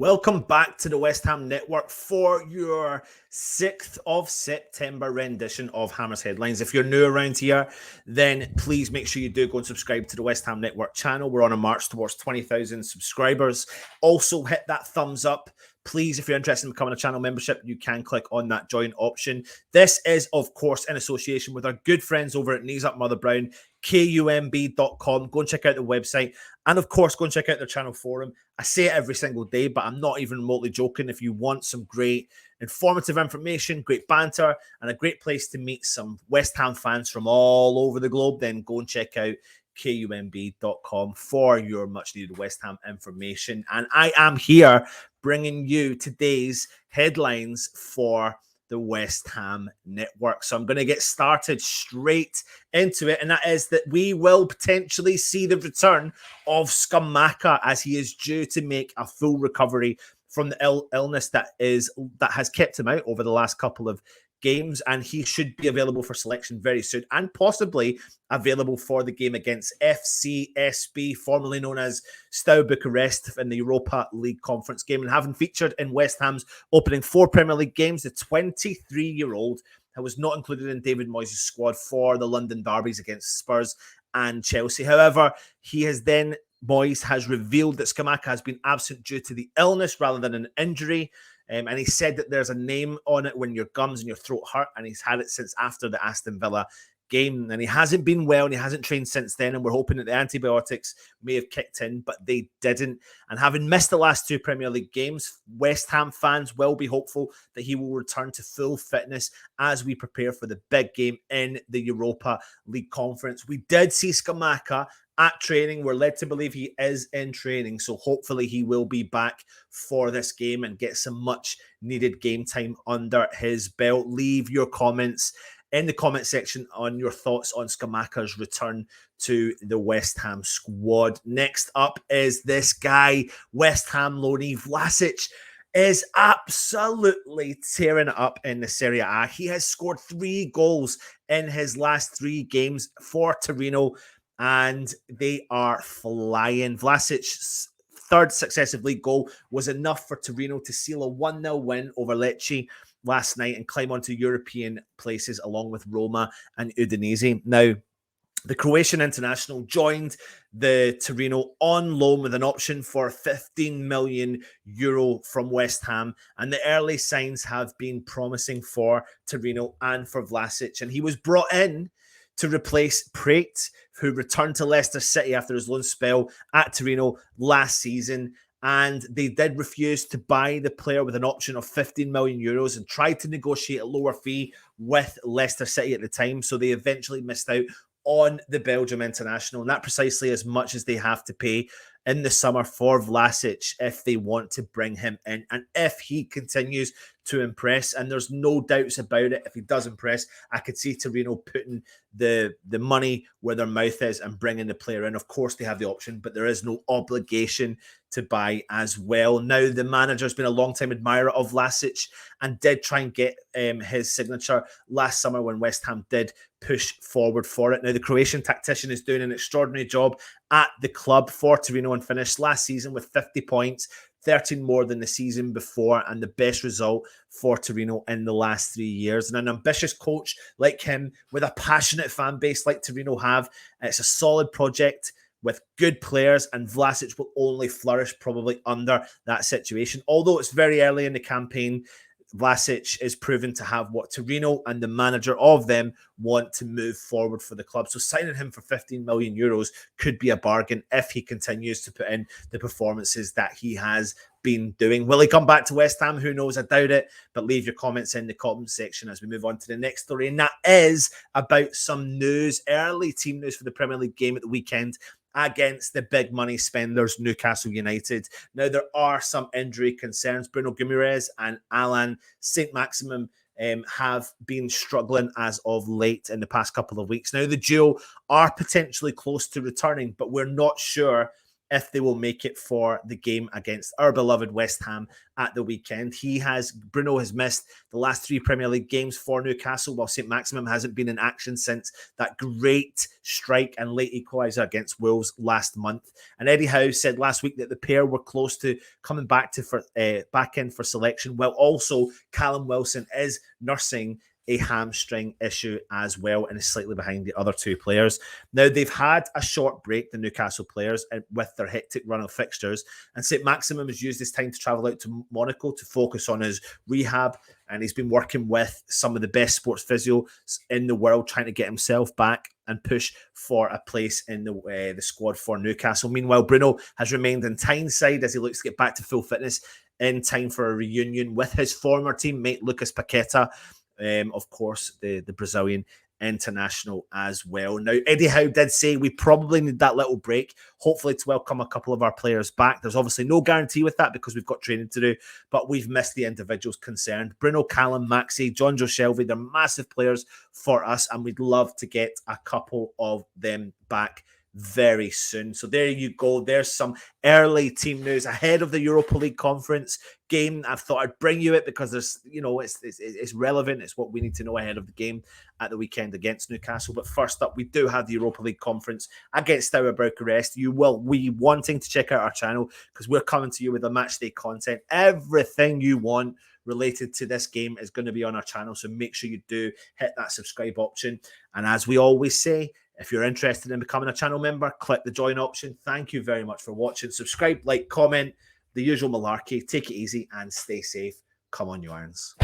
Welcome back to the West Ham Network for your 6th of September rendition of Hammer's Headlines. If you're new around here, then please make sure you do go and subscribe to the West Ham Network channel. We're on a march towards 20,000 subscribers. Also, hit that thumbs up. Please, if you're interested in becoming a channel membership, you can click on that join option. This is, of course, in association with our good friends over at Knees Up Mother Brown, kumb.com. Go and check out the website. And, of course, go and check out their channel forum. I say it every single day, but I'm not even remotely joking. If you want some great informative information, great banter, and a great place to meet some West Ham fans from all over the globe, then go and check out kumb.com for your much needed West Ham information. And I am here bringing you today's headlines for the West Ham Network. So I'm going to get started straight into it, and that is that we will potentially see the return of Scamacca as he is due to make a full recovery from the illness that has kept him out over the last couple of games, and he should be available for selection very soon and possibly available for the game against FCSB, formerly known as Steaua Bucharest, in the Europa League Conference game. And having featured in West Ham's opening 4 Premier League games, the 23-year-old was not included in David Moyes' squad for the London derbies against Spurs and Chelsea. However, Moyes has revealed that Scamacca has been absent due to the illness rather than an injury. And he said that there's a name on it when your gums and your throat hurt, and he's had it since after the Aston Villa game. And he hasn't been well, and he hasn't trained since then. And we're hoping that the antibiotics may have kicked in, but they didn't. And having missed the last 2 Premier League games, West Ham fans will be hopeful that he will return to full fitness as we prepare for the big game in the Europa League Conference. We did see Scamacca at training. We're led to believe he is in training, so hopefully he will be back for this game and get some much needed game time under his belt. Leave your comments in the comment section on your thoughts on Scamacca's return to the West Ham squad. Next up is this guy, West Ham loanee Vlasic is absolutely tearing it up in the Serie A. He has scored 3 goals in his last 3 games for Torino, and they are flying. Vlasic's 3rd successive league goal was enough for Torino to seal a 1-0 win over Lecce last night and climb onto European places along with Roma and Udinese. Now, the Croatian international joined the Torino on loan with an option for €15 million from West Ham, and the early signs have been promising for Torino and for Vlasic. And he was brought in to replace Prate, who returned to Leicester City after his loan spell at Torino last season. And they did refuse to buy the player with an option of €15 million and tried to negotiate a lower fee with Leicester City at the time. So they eventually missed out on the Belgium international, and that precisely as much as they have to pay in the summer for Vlasic if they want to bring him in, and if he continues to impress. And there's no doubts about it. If he does impress, I could see Torino putting the money where their mouth is and bringing the player in. Of course, they have the option, but there is no obligation to buy as well. Now, the manager has been a long-time admirer of Vlasic and did try and get his signature last summer when West Ham did push forward for it. Now, the Croatian tactician is doing an extraordinary job at the club for Torino and finished last season with 50 points, 13 more than the season before, and the best result for Torino in the last 3 years. And an ambitious coach like him with a passionate fan base like Torino have, it's a solid project with good players, and Vlasic will only flourish probably under that situation. Although it's very early in the campaign, Vlasic is proven to have what Torino and the manager of them want to move forward for the club. So signing him for €15 million could be a bargain if he continues to put in the performances that he has been doing. Will he come back to West Ham? Who knows? I doubt it. But leave your comments in the comment section as we move on to the next story. And that is about some news, early team news for the Premier League game at the weekend against the big money spenders, Newcastle United. Now, there are some injury concerns. Bruno Guimaraes and Alan Saint-Maximin have been struggling as of late in the past couple of weeks. Now, the duo are potentially close to returning, but we're not sure if they will make it for the game against our beloved West Ham at the weekend. Bruno has missed the last 3 Premier League games for Newcastle, while St. Maximin hasn't been in action since that great strike and late equaliser against Wolves last month. And Eddie Howe said last week that the pair were close to coming back in for selection, while also Callum Wilson is nursing a hamstring issue as well and is slightly behind the other 2 players. Now, they've had a short break, the Newcastle players, with their hectic run of fixtures, and St. Maximin has used this time to travel out to Monaco to focus on his rehab, and he's been working with some of the best sports physios in the world, trying to get himself back and push for a place in the squad for Newcastle. Meanwhile, Bruno has remained in Tyneside as he looks to get back to full fitness in time for a reunion with his former teammate Lucas Paqueta. Of course, the Brazilian international as well. Now, Eddie Howe did say we probably need that little break, hopefully to welcome a couple of our players back. There's obviously no guarantee with that because we've got training to do, but we've missed the individuals concerned. Bruno, Callum, Maxi, John Joe Shelby, they're massive players for us, and we'd love to get a couple of them back very soon. So there you go. There's some early team news ahead of the Europa League conference game. I thought I'd bring you it because there's, it's relevant. It's what we need to know ahead of the game at the weekend against Newcastle. But first up, we do have the Europa League conference against Steaua Bucharest. You will be wanting to check out our channel because we're coming to you with the matchday content. Everything you want related to this game is going to be on our channel. So make sure you do hit that subscribe option. And as we always say, if you're interested in becoming a channel member, click the join option. Thank you very much for watching. Subscribe, like, comment, the usual malarkey. Take it easy and stay safe. Come on, you irons.